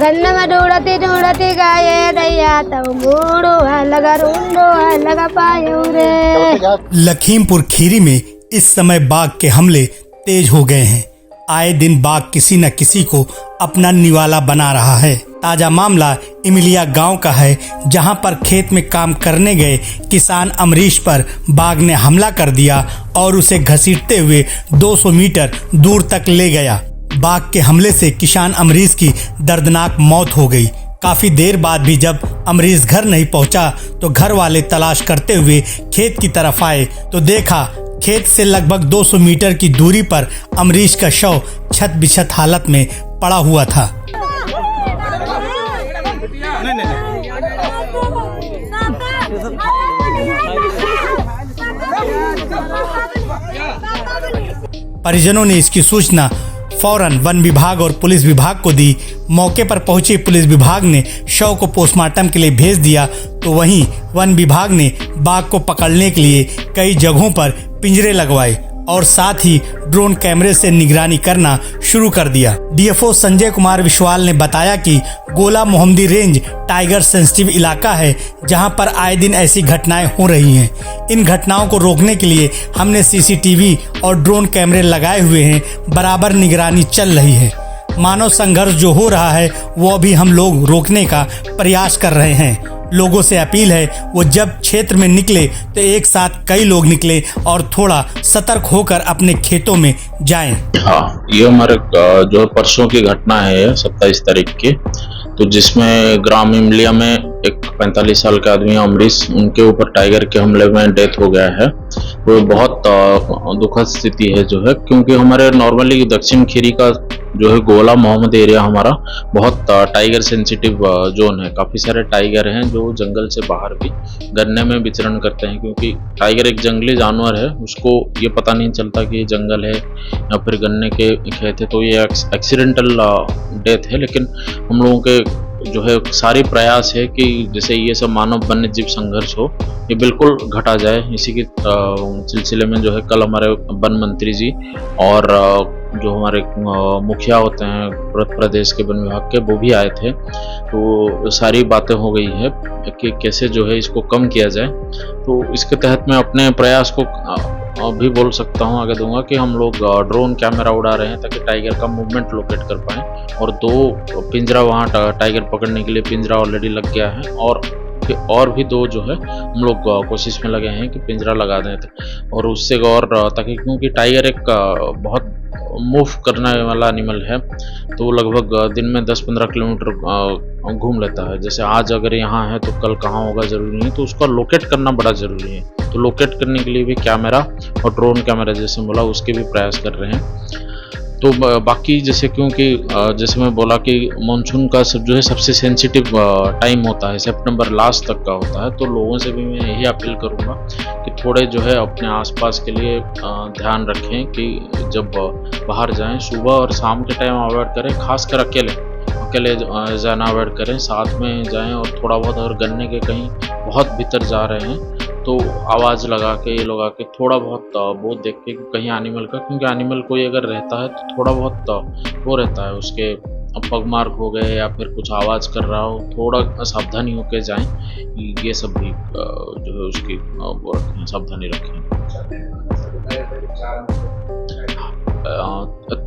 गन्ना में ढूंढती ढूंढती गाये दैया तब बूढ़ो लगा रूंडो लगा पायो रे। लखीमपुर खीरी में इस समय बाघ के हमले तेज हो गए हैं। आए दिन बाघ किसी न किसी को अपना निवाला बना रहा है। ताजा मामला इमिलिया गांव का है, जहां पर खेत में काम करने गए किसान अमरीश पर बाघ ने हमला कर दिया और उसे घसीटते हुए 200 मीटर दूर तक ले गया। बाघ के हमले से किसान अमरीश की दर्दनाक मौत हो गई। काफी देर बाद भी जब अमरीश घर नहीं पहुंचा तो घर वाले तलाश करते हुए खेत की तरफ आए तो देखा खेत से लगभग 200 मीटर की दूरी पर अमरीश का शव छत बिछत हालत में पड़ा हुआ था। परिजनों ने इसकी सूचना फौरन वन विभाग और पुलिस विभाग को दी। मौके पर पहुंचे पुलिस विभाग ने शव को पोस्टमार्टम के लिए भेज दिया तो वहीं वन विभाग ने बाघ को पकड़ने के लिए कई जगहों पर पिंजरे लगवाए और साथ ही ड्रोन कैमरे से निगरानी करना शुरू कर दिया। डीएफओ संजय कुमार विश्वाल ने बताया कि गोला मोहम्मदी रेंज टाइगर सेंसिटिव इलाका है, जहां पर आए दिन ऐसी घटनाएं हो रही हैं। इन घटनाओं को रोकने के लिए हमने सीसीटीवी और ड्रोन कैमरे लगाए हुए हैं। बराबर निगरानी चल रही है। मानव संघर्ष जो हो रहा है वो भी हम लोग रोकने का प्रयास कर रहे हैं। लोगों से अपील है वो जब क्षेत्र में निकले तो एक साथ कई लोग निकले और थोड़ा सतर्क होकर अपने खेतों में जाएं। हाँ, ये हमारे जो परसों की घटना है 27 तारीख की, तो जिसमें ग्राम इमलिया में एक 45 साल के आदमी अमरीश, उनके ऊपर टाइगर के हमले में डेथ हो गया है। तो बहुत दुखद स्थिति है जो है, क्योंकि हमारे नॉर्मली दक्षिण खीरी का जो है गोला मोहम्मद एरिया हमारा बहुत टाइगर सेंसिटिव जोन है। काफ़ी सारे टाइगर हैं जो जंगल से बाहर भी गन्ने में विचरण करते हैं, क्योंकि टाइगर एक जंगली जानवर है, उसको ये पता नहीं चलता कि ये जंगल है या फिर गन्ने के खेत है। तो ये एक्सीडेंटल डेथ है। लेकिन हम लोगों के जो है सारी प्रयास है कि जैसे ये सब मानव वन्य जीव संघर्ष हो ये बिल्कुल घटा जाए। इसी के सिलसिले में जो है कल हमारे वन मंत्री जी और जो हमारे मुखिया होते हैं प्रदेश के वन विभाग के, वो भी आए थे। तो सारी बातें हो गई है कि कैसे जो है इसको कम किया जाए। तो इसके तहत मैं अपने प्रयास को भी बोल सकता हूँ, आगे दूंगा कि हम लोग ड्रोन कैमरा उड़ा रहे हैं ताकि टाइगर का मूवमेंट लोकेट कर पाएँ। और 2 पिंजरा वहाँ टाइगर पकड़ने के लिए पिंजरा ऑलरेडी लग गया है और भी 2 जो है हम लोग कोशिश में लगे हैं कि पिंजरा लगा दें और उससे और ताकि, क्योंकि टाइगर एक बहुत मूव करने वाला एनिमल है, तो लगभग दिन में 10-15 किलोमीटर घूम लेता है। जैसे आज अगर यहाँ है तो कल कहाँ होगा ज़रूरी नहीं, तो उसको लोकेट करना बड़ा ज़रूरी है। तो लोकेट करने के लिए भी कैमरा और ड्रोन कैमरा जैसे बोला उसके भी प्रयास कर रहे हैं। तो बाकी जैसे, क्योंकि जैसे मैं बोला कि मानसून का जो है सबसे सेंसिटिव टाइम होता है, सितंबर लास्ट तक का होता है। तो लोगों से भी मैं यही अपील करूँगा कि थोड़े जो है अपने आसपास के लिए ध्यान रखें कि जब बाहर जाएं सुबह और शाम के टाइम अवॉइड करें, खासकर अकेले जाना अवॉइड करें। साथ में जाएं और थोड़ा बहुत अगर गन्ने के कहीं बहुत भीतर जा रहे हैं तो आवाज़ लगा के ये लगा के थोड़ा बहुत वो देख के कहीं एनिमल का, क्योंकि एनिमल कोई अगर रहता है तो थोड़ा बहुत वो रहता है, उसके पग मार्क हो गए या फिर कुछ आवाज़ कर रहा हो, थोड़ा सावधानी होकर जाएं। ये सब भी जो है उसकी सावधानी रखें।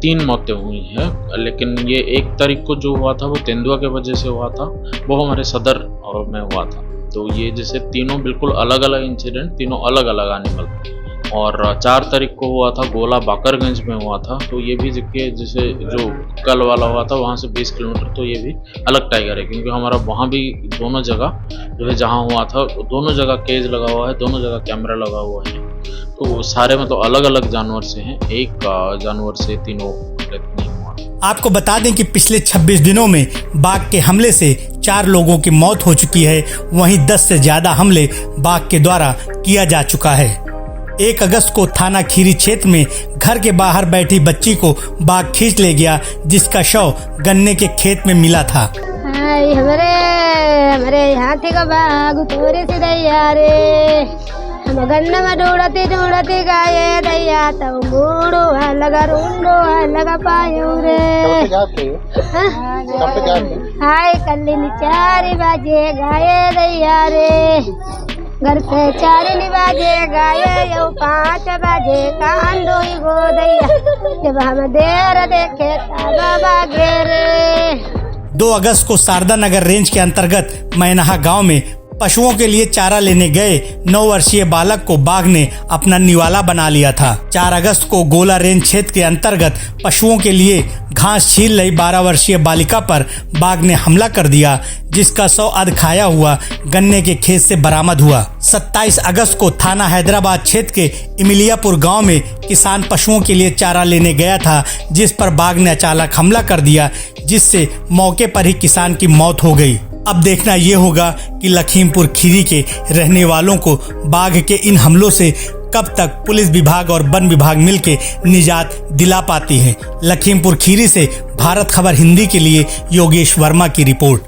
3 मौतें हुई हैं, लेकिन ये 1 तारीख को जो हुआ था वो तेंदुआ के वजह से हुआ था, वो हमारे सदर में हुआ था। तो ये जैसे तीनों बिल्कुल अलग अलग इंसिडेंट, तीनों अलग अलग एनिमल। और 4 तारीख को हुआ था गोला बाकरगंज में हुआ था। तो ये भी जैसे जो कल वाला हुआ था वहाँ से 20 किलोमीटर, तो ये भी अलग टाइगर है, क्योंकि हमारा वहाँ भी दोनों जगह जो है जहाँ हुआ था दोनों जगह केज लगा हुआ है, दोनों जगह कैमरा लगा हुआ है। तो सारे में तो अलग अलग जानवर से हैं, एक जानवर से तीनों नहीं हुआ। आपको बता दें कि पिछले 26 दिनों में बाघ के हमले से 4 लोगों की मौत हो चुकी है। वहीं 10 से ज्यादा हमले बाघ के द्वारा किया जा चुका है। 1 अगस्त को थाना खीरी क्षेत्र में घर के बाहर बैठी बच्ची को बाघ खींच ले गया, जिसका शव गन्ने के खेत में मिला था। हमारे हाथी का बाघ थोड़े से दैया रे, हम गन्नम ढूंढती ढूंढती गाये दैया तब मूड़ू लगा रूंडो लगा पायो रे। हाय कल्ली 4 बजे गाये दैया रे, घर से 4 बजे गाये यो 5 बजे कांडो गो दैया, जब हम देर देखे तब भागे रे। 2 अगस्त को शारदा नगर रेंज के अंतर्गत मैनहा गांव में पशुओं के लिए चारा लेने गए 9 वर्षीय बालक को बाघ ने अपना निवाला बना लिया था। 4 अगस्त को गोला रेंज क्षेत्र के अंतर्गत पशुओं के लिए घास छील रही 12 वर्षीय बालिका पर बाघ ने हमला कर दिया, जिसका शव अध खाया हुआ गन्ने के खेत से बरामद हुआ। 27 अगस्त को थाना हैदराबाद क्षेत्र के इमिलियापुर गांव में किसान पशुओं के लिए चारा लेने गया था, जिस पर बाघ ने अचानक हमला कर दिया, जिससे मौके पर ही किसान की मौत हो गई। अब देखना ये होगा कि लखीमपुर खीरी के रहने वालों को बाघ के इन हमलों से कब तक पुलिस विभाग और वन विभाग मिलकर निजात दिला पाती है। लखीमपुर खीरी से भारत खबर हिंदी के लिए योगेश वर्मा की रिपोर्ट।